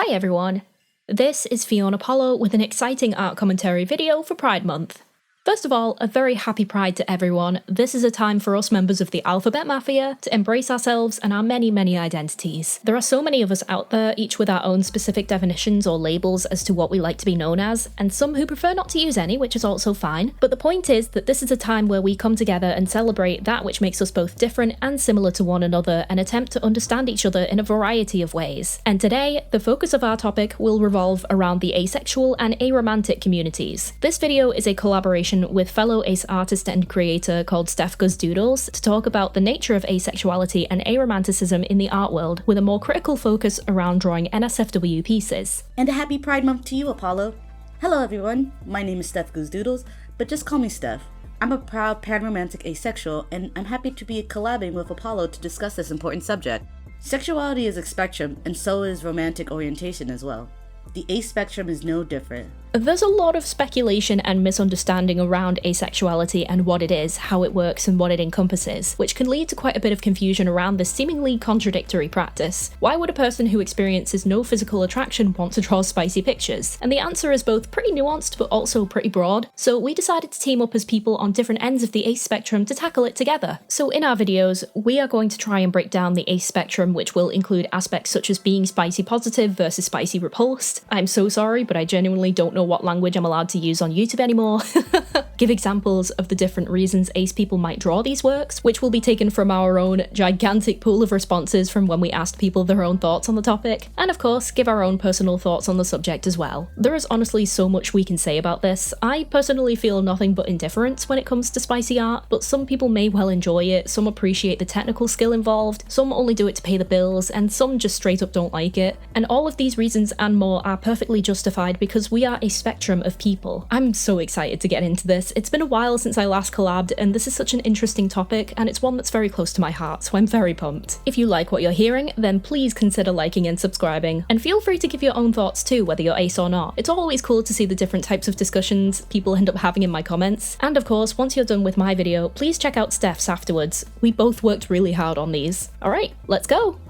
Hi everyone! This is Fionapollo with an exciting art commentary video for Pride Month. First of all, a very happy Pride to everyone. This is a time for us members of the Alphabet Mafia to embrace ourselves and our many identities. There are so many of us out there, each with our own specific definitions or labels as to what we like to be known as, and some who prefer not to use any, which is also fine. But the point is that this is a time where we come together and celebrate that which makes us both different and similar to one another and attempt to understand each other in a variety of ways. And today, the focus of our topic will revolve around the asexual and aromantic communities. This video is a collaboration with fellow ace artist and creator called Steph Goes Doodles to talk about the nature of asexuality and aromanticism in the art world with a more critical focus around drawing NSFW pieces. And a happy Pride Month to you, Apollo. Hello everyone, my name is Steph Goes Doodles, but just call me Steph. I'm a proud panromantic asexual, and I'm happy to be collabing with Apollo to discuss this important subject. Sexuality is a spectrum, and so is romantic orientation as well. The ace spectrum is no different. There's a lot of speculation and misunderstanding around asexuality and what it is, how it works, and what it encompasses, which can lead to quite a bit of confusion around this seemingly contradictory practice. Why would a person who experiences no physical attraction want to draw spicy pictures? And the answer is both pretty nuanced but also pretty broad, so we decided to team up as people on different ends of the ace spectrum to tackle it together. So in our videos, we are going to try and break down the ace spectrum, which will include aspects such as being spicy positive versus spicy repulsed. I'm so sorry, but I genuinely don't know what language I'm allowed to use on YouTube anymore. Give examples of the different reasons ace people might draw these works, which will be taken from our own gigantic pool of responses from when we asked people their own thoughts on the topic, and of course give our own personal thoughts on the subject as well. There is honestly so much we can say about this. I personally feel nothing but indifference when it comes to spicy art, but some people may well enjoy it, some appreciate the technical skill involved, some only do it to pay the bills, and some just straight up don't like it. And all of these reasons and more are perfectly justified because we are a spectrum of people. I'm so excited to get into this. It's been a while since I last collabed, and this is such an interesting topic, and it's one that's very close to my heart, so I'm very pumped. If you like what you're hearing, then please consider liking and subscribing, and feel free to give your own thoughts too, whether you're ace or not. It's always cool to see the different types of discussions people end up having in my comments. And of course, once you're done with my video, please check out Steph's afterwards. We both worked really hard on these. Alright, let's go!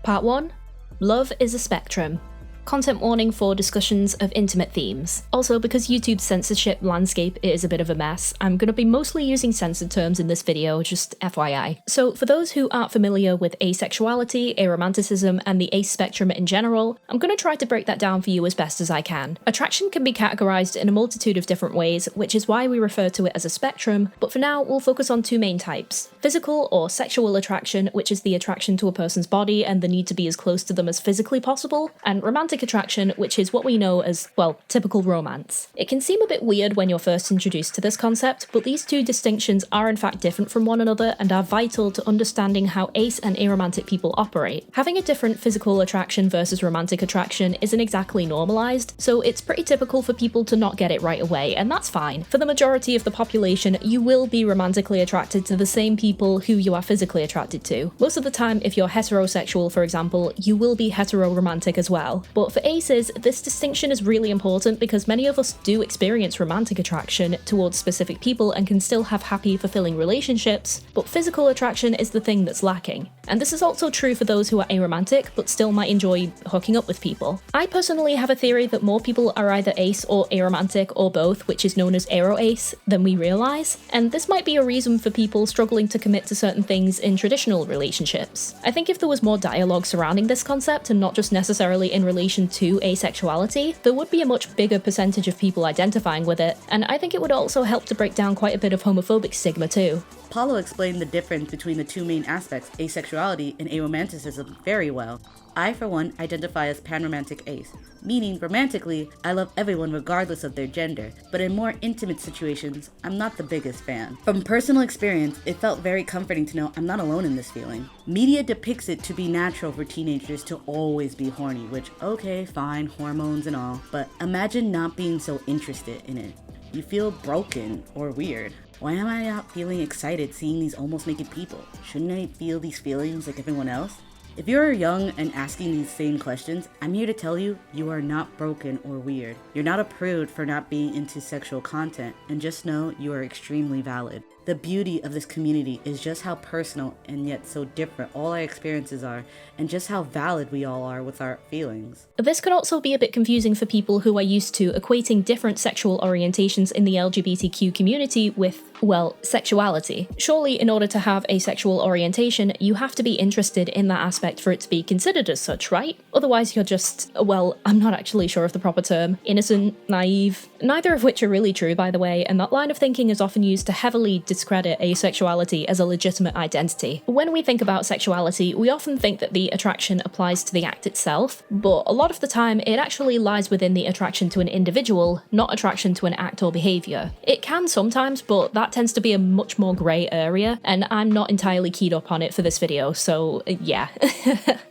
Part 1. Love is a spectrum. Content warning for discussions of intimate themes. Also, because YouTube's censorship landscape is a bit of a mess, I'm going to be mostly using censored terms in this video, just FYI. So for those who aren't familiar with asexuality, aromanticism, and the ace spectrum in general, I'm going to try to break that down for you as best as I can. Attraction can be categorized in a multitude of different ways, which is why we refer to it as a spectrum, but for now we'll focus on two main types. Physical or sexual attraction, which is the attraction to a person's body and the need to be as close to them as physically possible, and romantic attraction, which is what we know as, well, typical romance. It can seem a bit weird when you're first introduced to this concept, but these two distinctions are in fact different from one another and are vital to understanding how ace and aromantic people operate. Having a different physical attraction versus romantic attraction isn't exactly normalized, so it's pretty typical for people to not get it right away, and that's fine. For the majority of the population, you will be romantically attracted to the same people who you are physically attracted to. Most of the time, if you're heterosexual, for example, you will be hetero-romantic as well. But for aces, this distinction is really important because many of us do experience romantic attraction towards specific people and can still have happy, fulfilling relationships, but physical attraction is the thing that's lacking. And this is also true for those who are aromantic but still might enjoy hooking up with people. I personally have a theory that more people are either ace or aromantic or both, which is known as AroAce, than we realize, and this might be a reason for people struggling to commit to certain things in traditional relationships. I think if there was more dialogue surrounding this concept and not just necessarily in relation to asexuality, there would be a much bigger percentage of people identifying with it, and I think it would also help to break down quite a bit of homophobic stigma too. Paulo explained the difference between the two main aspects, asexuality and aromanticism, very well. I, for one, identify as panromantic ace, meaning romantically, I love everyone regardless of their gender, but in more intimate situations, I'm not the biggest fan. From personal experience, it felt very comforting to know I'm not alone in this feeling. Media depicts it to be natural for teenagers to always be horny, which, okay, fine, hormones and all, but imagine not being so interested in it. You feel broken or weird. Why am I not feeling excited seeing these almost naked people? Shouldn't I feel these feelings like everyone else? If you're young and asking these same questions, I'm here to tell you, you are not broken or weird. You're not a prude for not being into sexual content, and just know you are extremely valid. The beauty of this community is just how personal and yet so different all our experiences are, and just how valid we all are with our feelings. This can also be a bit confusing for people who are used to equating different sexual orientations in the LGBTQ community with, well, sexuality. Surely, in order to have a sexual orientation, you have to be interested in that aspect for it to be considered as such, right? Otherwise you're just, well, I'm not actually sure of the proper term, innocent, naive, neither of which are really true, by the way, and that line of thinking is often used to heavily discredit asexuality as a legitimate identity. When we think about sexuality, we often think that the attraction applies to the act itself, but a lot of the time it actually lies within the attraction to an individual, not attraction to an act or behaviour. It can sometimes, but that tends to be a much more grey area, and I'm not entirely keyed up on it for this video, so yeah.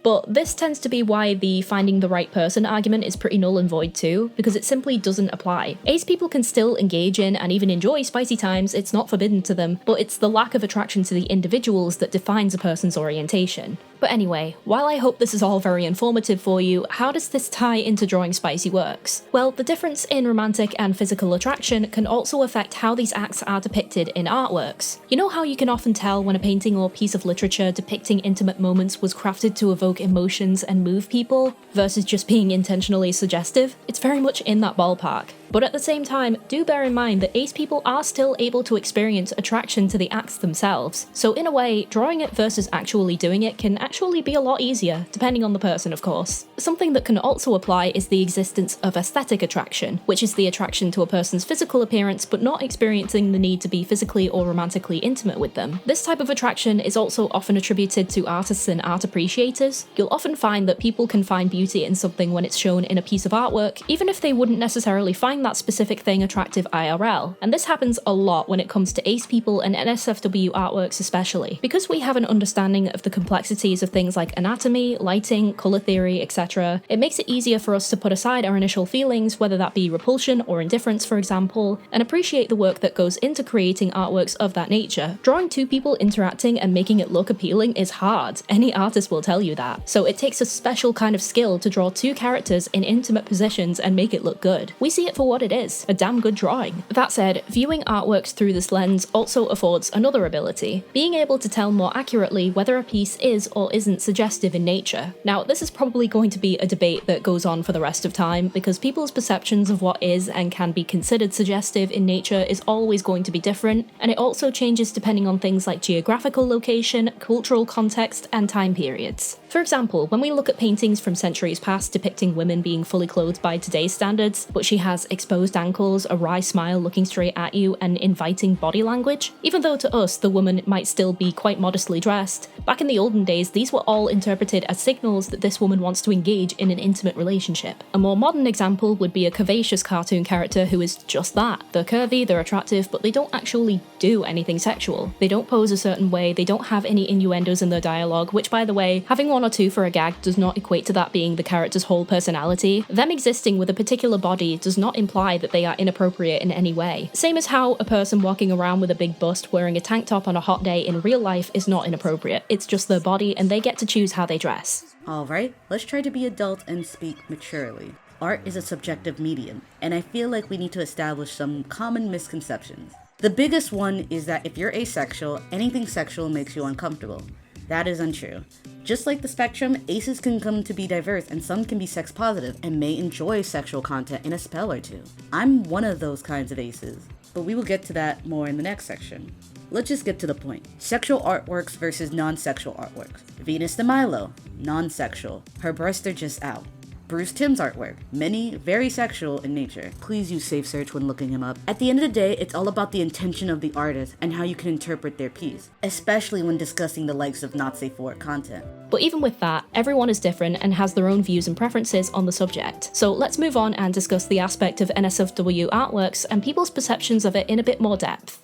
But this tends to be why the finding the right person argument is pretty null and void too, because it simply doesn't apply. Ace people can still engage in and even enjoy spicy times, it's not forbidden to them, but it's the lack of attraction to the individuals that defines a person's orientation. But anyway, while I hope this is all very informative for you, how does this tie into drawing spicy works? Well, the difference in romantic and physical attraction can also affect how these acts are depicted in artworks. You know how you can often tell when a painting or piece of literature depicting intimate moments was crafted to evoke emotions and move people, versus just being intentionally suggestive? It's very much in that ballpark. But at the same time, do bear in mind that ace people are still able to experience attraction to the acts themselves. So in a way, drawing it versus actually doing it can actually be a lot easier, depending on the person of course. Something that can also apply is the existence of aesthetic attraction, which is the attraction to a person's physical appearance but not experiencing the need to be physically or romantically intimate with them. This type of attraction is also often attributed to artists and art appreciators. You'll often find that people can find beauty in something when it's shown in a piece of artwork, even if they wouldn't necessarily find that specific thing attractive IRL. And this happens a lot when it comes to ace people and NSFW artworks especially. Because we have an understanding of the complexities of things like anatomy, lighting, colour theory, etc., it makes it easier for us to put aside our initial feelings, whether that be repulsion or indifference for example, and appreciate the work that goes into creating artworks of that nature. Drawing two people interacting and making it look appealing is hard, any artist will tell you that. So it takes a special kind of skill to draw two characters in intimate positions and make it look good. We see it for what it is, a damn good drawing. That said, viewing artworks through this lens also affords another ability, being able to tell more accurately whether a piece is or isn't suggestive in nature. Now, this is probably going to be a debate that goes on for the rest of time, because people's perceptions of what is and can be considered suggestive in nature is always going to be different, and it also changes depending on things like geographical location, cultural context, and time periods. For example, when we look at paintings from centuries past depicting women being fully clothed by today's standards, but she has exposed ankles, a wry smile looking straight at you, and inviting body language, even though to us the woman might still be quite modestly dressed, back in the olden days these were all interpreted as signals that this woman wants to engage in an intimate relationship. A more modern example would be a curvaceous cartoon character who is just that. They're curvy, they're attractive, but they don't actually do anything sexual. They don't pose a certain way, they don't have any innuendos in their dialogue, which by the way, having one or two for a gag does not equate to that being the character's whole personality. Them existing with a particular body does not imply that they are inappropriate in any way. Same as how a person walking around with a big bust wearing a tank top on a hot day in real life is not inappropriate. It's just their body and they get to choose how they dress. Alright, let's try to be adult and speak maturely. Art is a subjective medium, and I feel like we need to establish some common misconceptions. The biggest one is that if you're asexual, anything sexual makes you uncomfortable. That is untrue. Just like the spectrum, aces can come to be diverse and some can be sex positive and may enjoy sexual content in a spell or two. I'm one of those kinds of aces, but we will get to that more in the next section. Let's just get to the point. Sexual artworks versus non-sexual artworks. Venus de Milo, non-sexual. Her breasts are just out. Bruce Timm's artwork, many very sexual in nature. Please use safe search when looking him up. At the end of the day, it's all about the intention of the artist and how you can interpret their piece, especially when discussing the likes of not safe for work content. But even with that, everyone is different and has their own views and preferences on the subject. So let's move on and discuss the aspect of NSFW artworks and people's perceptions of it in a bit more depth.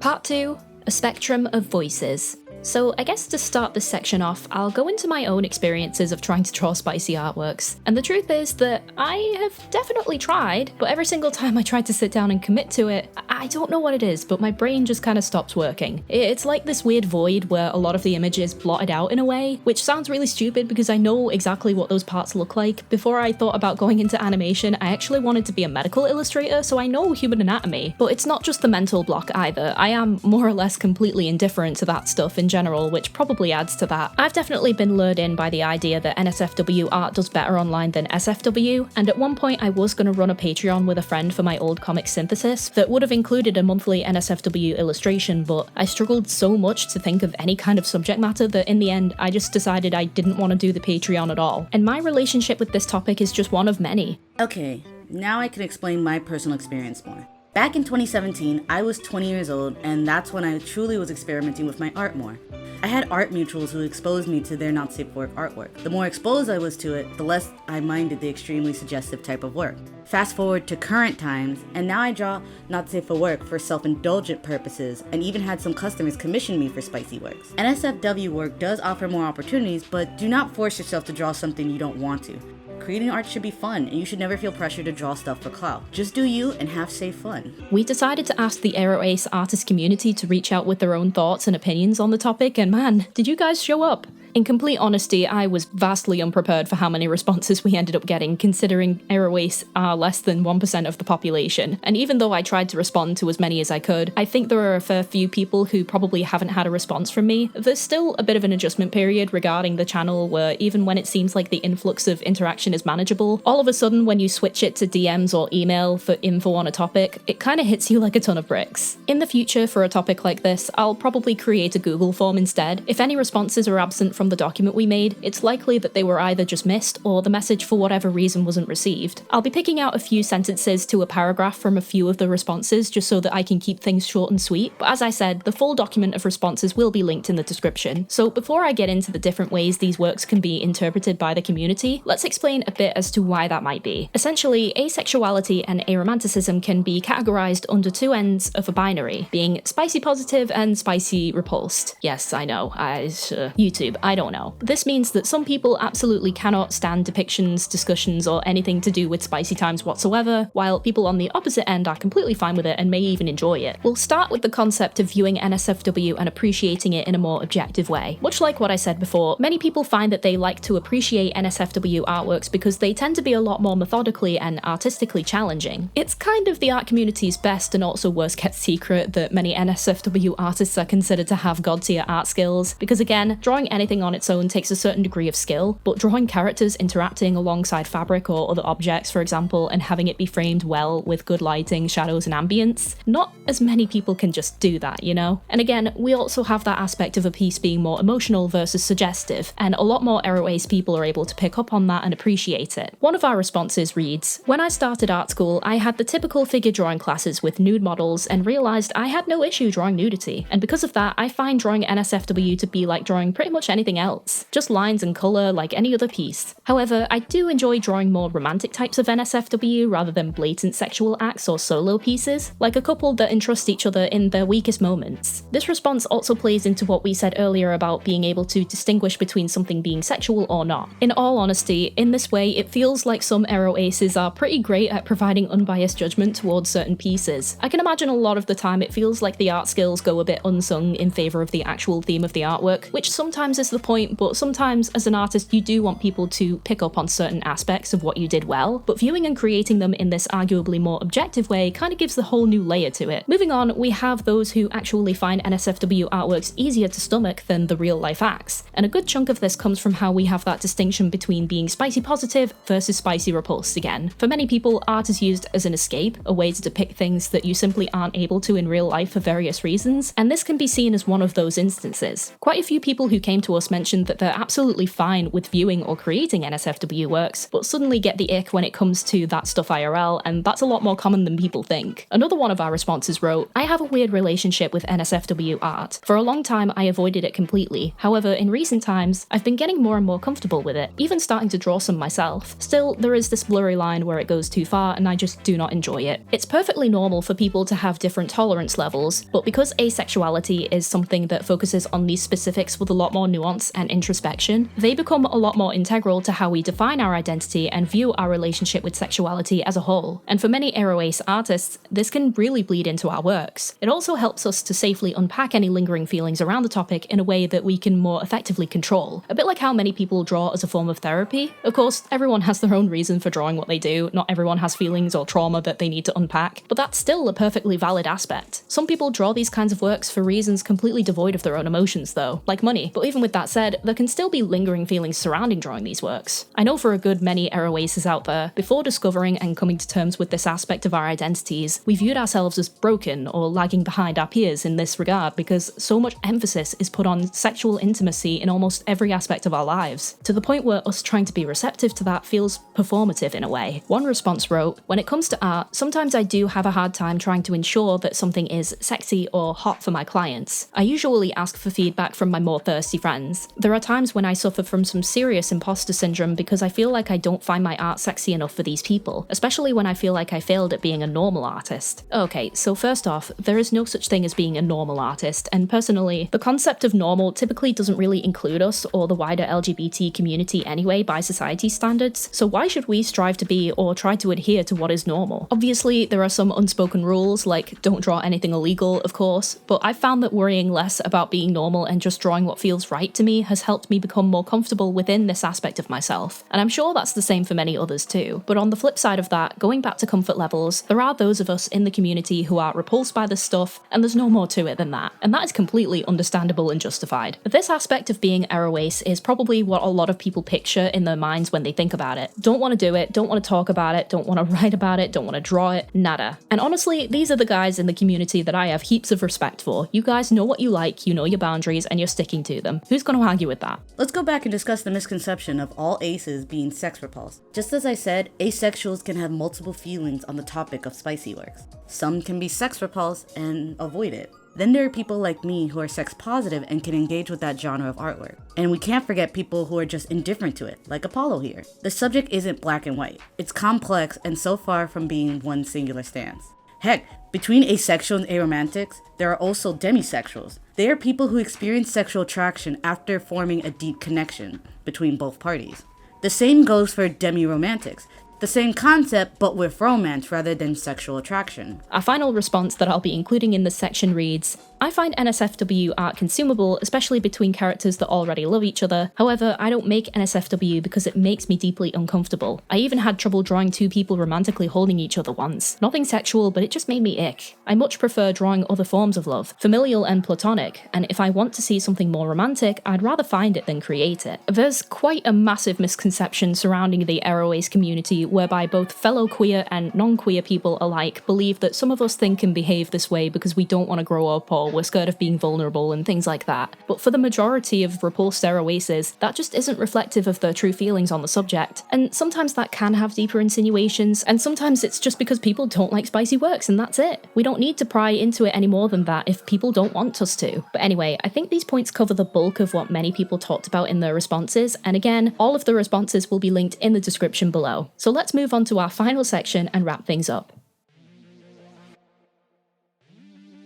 Part 2, a spectrum of voices. So I guess to start this section off, I'll go into my own experiences of trying to draw spicy artworks. And the truth is that I have definitely tried, but every single time I tried to sit down and commit to it, I don't know what it is, but my brain just kind of stops working. It's like this weird void where a lot of the image is blotted out in a way, which sounds really stupid because I know exactly what those parts look like. Before I thought about going into animation, I actually wanted to be a medical illustrator, so I know human anatomy. But it's not just the mental block either. I am more or less completely indifferent to that stuff in general, which probably adds to that. I've definitely been lured in by the idea that NSFW art does better online than SFW, and at one point I was going to run a Patreon with a friend for my old comic synthesis that would have included a monthly NSFW illustration, but I struggled so much to think of any kind of subject matter that in the end I just decided I didn't want to do the Patreon at all. And my relationship with this topic is just one of many. Okay, now I can explain my personal experience more. Back in 2017, I was 20 years old, and that's when I truly was experimenting with my art more. I had art mutuals who exposed me to their not safe for work artwork. The more exposed I was to it, the less I minded the extremely suggestive type of work. Fast forward to current times, and now I draw not safe for work for self-indulgent purposes, and even had some customers commission me for spicy works. NSFW work does offer more opportunities, but do not force yourself to draw something you don't want to. Creating art should be fun, and you should never feel pressure to draw stuff for clout. Just do you and have safe fun. We decided to ask the AroAce artist community to reach out with their own thoughts and opinions on the topic, and man, did you guys show up? In complete honesty, I was vastly unprepared for how many responses we ended up getting, considering AroAce are less than 1% of the population. And even though I tried to respond to as many as I could, I think there are a fair few people who probably haven't had a response from me. There's still a bit of an adjustment period regarding the channel where even when it seems like the influx of interaction is manageable, all of a sudden when you switch it to DMs or email for info on a topic, it kind of hits you like a ton of bricks. In the future, for a topic like this, I'll probably create a Google form instead. If any responses are absent from the document we made, it's likely that they were either just missed or the message for whatever reason wasn't received. I'll be picking out a few sentences to a paragraph from a few of the responses just so that I can keep things short and sweet, but as I said, the full document of responses will be linked in the description. So before I get into the different ways these works can be interpreted by the community, let's explain a bit as to why that might be. Essentially, asexuality and aromanticism can be categorized under two ends of a binary, being spicy positive and spicy repulsed. Yes, I know, YouTube, I don't know. This means that some people absolutely cannot stand depictions, discussions, or anything to do with spicy times whatsoever, while people on the opposite end are completely fine with it and may even enjoy it. We'll start with the concept of viewing NSFW and appreciating it in a more objective way. Much like what I said before, many people find that they like to appreciate NSFW artworks because they tend to be a lot more methodically and artistically challenging. It's kind of the art community's best and also worst kept secret that many NSFW artists are considered to have god-tier art skills, because again, drawing anything on its own takes a certain degree of skill, but drawing characters interacting alongside fabric or other objects, for example, and having it be framed well with good lighting, shadows, and ambience, not as many people can just do that, you know? And again, we also have that aspect of a piece being more emotional versus suggestive, and a lot more AroAce people are able to pick up on that and appreciate it. One of our responses reads, "When I started art school, I had the typical figure drawing classes with nude models and realised I had no issue drawing nudity, and because of that, I find drawing NSFW to be like drawing pretty much anything else, just lines and colour like any other piece. However, I do enjoy drawing more romantic types of NSFW rather than blatant sexual acts or solo pieces, like a couple that entrust each other in their weakest moments." This response also plays into what we said earlier about being able to distinguish between something being sexual or not. In all honesty, in this way, it feels like some AroAces are pretty great at providing unbiased judgment towards certain pieces. I can imagine a lot of the time it feels like the art skills go a bit unsung in favour of the actual theme of the artwork, which sometimes is the point, but sometimes as an artist you do want people to pick up on certain aspects of what you did well, but viewing and creating them in this arguably more objective way kind of gives the whole new layer to it. Moving on, we have those who actually find NSFW artworks easier to stomach than the real life acts, and a good chunk of this comes from how we have that distinction between being spicy positive versus spicy repulsed again. For many people, art is used as an escape, a way to depict things that you simply aren't able to in real life for various reasons, and this can be seen as one of those instances. Quite a few people who came to us course, mentioned that they're absolutely fine with viewing or creating NSFW works, but suddenly get the ick when it comes to that stuff IRL, and that's a lot more common than people think. Another one of our responses wrote, "I have a weird relationship with NSFW art. For a long time, I avoided it completely. However, in recent times, I've been getting more and more comfortable with it, even starting to draw some myself. Still, there is this blurry line where it goes too far, and I just do not enjoy it. It's perfectly normal for people to have different tolerance levels, but because asexuality is something that focuses on these specifics with a lot more nuance and introspection, they become a lot more integral to how we define our identity and view our relationship with sexuality as a whole. And for many AroAce artists, this can really bleed into our works. It also helps us to safely unpack any lingering feelings around the topic in a way that we can more effectively control. A bit like how many people draw as a form of therapy. Of course, everyone has their own reason for drawing what they do, not everyone has feelings or trauma that they need to unpack, but that's still a perfectly valid aspect. Some people draw these kinds of works for reasons completely devoid of their own emotions though, like money. But even with that said, there can still be lingering feelings surrounding drawing these works. I know for a good many AroAces out there, before discovering and coming to terms with this aspect of our identities, we viewed ourselves as broken or lagging behind our peers in this regard because so much emphasis is put on sexual intimacy in almost every aspect of our lives, to the point where us trying to be receptive to that feels performative in a way. One response wrote, "When it comes to art, sometimes I do have a hard time trying to ensure that something is sexy or hot for my clients. I usually ask for feedback from my more thirsty friends. There are times when I suffer from some serious imposter syndrome because I feel like I don't find my art sexy enough for these people, especially when I feel like I failed at being a normal artist." Okay, so first off, there is no such thing as being a normal artist, and personally, the concept of normal typically doesn't really include us or the wider LGBT community anyway by society standards, so why should we strive to be or try to adhere to what is normal? Obviously, there are some unspoken rules, like don't draw anything illegal, of course, but I've found that worrying less about being normal and just drawing what feels right to me has helped me become more comfortable within this aspect of myself, and I'm sure that's the same for many others too. But on the flip side of that, going back to comfort levels, there are those of us in the community who are repulsed by this stuff, and there's no more to it than that, and that is completely understandable and justified. This aspect of being AroAce is probably what a lot of people picture in their minds when they think about it. Don't want to do it, don't want to talk about it, don't want to write about it, don't want to draw it, nada. And honestly, these are the guys in the community that I have heaps of respect for. You guys know what you like, you know your boundaries, and you're sticking to them. Who's going to argue with that? Let's go back and discuss the misconception of all aces being sex repulsed. Just as I said, asexuals can have multiple feelings on the topic of spicy works. Some can be sex repulsed and avoid it. Then there are people like me who are sex positive and can engage with that genre of artwork. And we can't forget people who are just indifferent to it, like Apollo here. The subject isn't black and white. It's complex and so far from being one singular stance. Heck, between asexual and aromantics, there are also demisexuals. They are people who experience sexual attraction after forming a deep connection between both parties. The same goes for demiromantics. The same concept, but with romance rather than sexual attraction. Our final response that I'll be including in this section reads, "I find NSFW art consumable, especially between characters that already love each other. However, I don't make NSFW because it makes me deeply uncomfortable. I even had trouble drawing two people romantically holding each other once. Nothing sexual, but it just made me ick. I much prefer drawing other forms of love, familial and platonic, and if I want to see something more romantic, I'd rather find it than create it." There's quite a massive misconception surrounding the AroAce community whereby both fellow queer and non-queer people alike believe that some of us think and behave this way because we don't want to grow up or we're scared of being vulnerable and things like that. But for the majority of repulsed AroAces, that just isn't reflective of their true feelings on the subject. And sometimes that can have deeper insinuations, and sometimes it's just because people don't like spicy works and that's it. We don't need to pry into it any more than that if people don't want us to. But anyway, I think these points cover the bulk of what many people talked about in their responses, and again, all of the responses will be linked in the description below. So let's move on to our final section and wrap things up.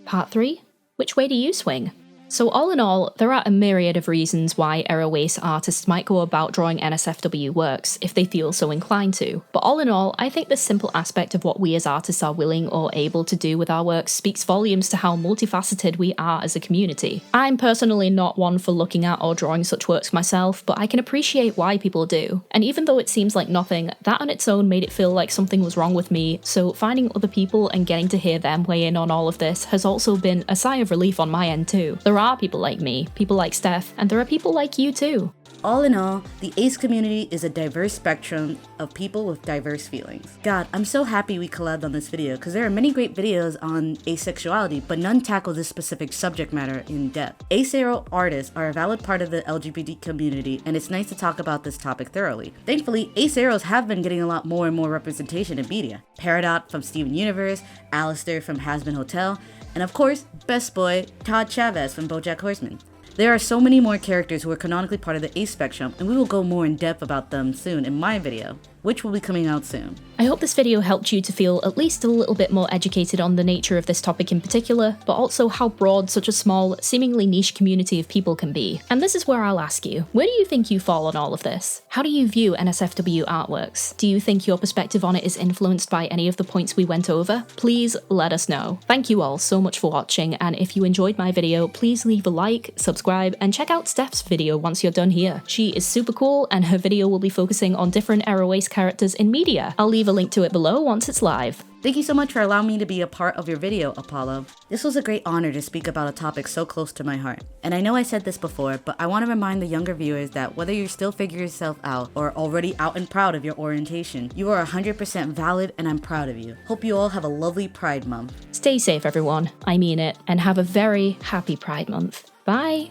Part 3. Which way do you swing? So all in all, there are a myriad of reasons why AroAce artists might go about drawing NSFW works if they feel so inclined to. But all in all, I think this simple aspect of what we as artists are willing or able to do with our works speaks volumes to how multifaceted we are as a community. I'm personally not one for looking at or drawing such works myself, but I can appreciate why people do. And even though it seems like nothing, that on its own made it feel like something was wrong with me, so finding other people and getting to hear them weigh in on all of this has also been a sigh of relief on my end too. There are people like me, people like Steph, and there are people like you too. All in all, the ACE community is a diverse spectrum of people with diverse feelings. God, I'm so happy we collabed on this video because there are many great videos on asexuality, but none tackle this specific subject matter in depth. Ace-aro artists are a valid part of the LGBT community, and it's nice to talk about this topic thoroughly. Thankfully, Ace-aros have been getting a lot more and more representation in media. Peridot from Steven Universe, Alistair from Has-Been Hotel, and of course, best boy, Todd Chavez from BoJack Horseman. There are so many more characters who are canonically part of the ACE spectrum, and we will go more in depth about them soon in my video, which will be coming out soon. I hope this video helped you to feel at least a little bit more educated on the nature of this topic in particular, but also how broad such a small, seemingly niche community of people can be. And this is where I'll ask you, where do you think you fall on all of this? How do you view NSFW artworks? Do you think your perspective on it is influenced by any of the points we went over? Please let us know. Thank you all so much for watching, and if you enjoyed my video, please leave a like, subscribe, and check out Steph's video once you're done here. She is super cool, and her video will be focusing on different AroAce characters in media. I'll leave a link to it below once it's live. Thank you so much for allowing me to be a part of your video, Apollo. This was a great honor to speak about a topic so close to my heart. And I know I said this before, but I want to remind the younger viewers that whether you're still figuring yourself out or already out and proud of your orientation, you are 100% valid and I'm proud of you. Hope you all have a lovely Pride Month. Stay safe everyone, I mean it, and have a very happy Pride Month. Bye!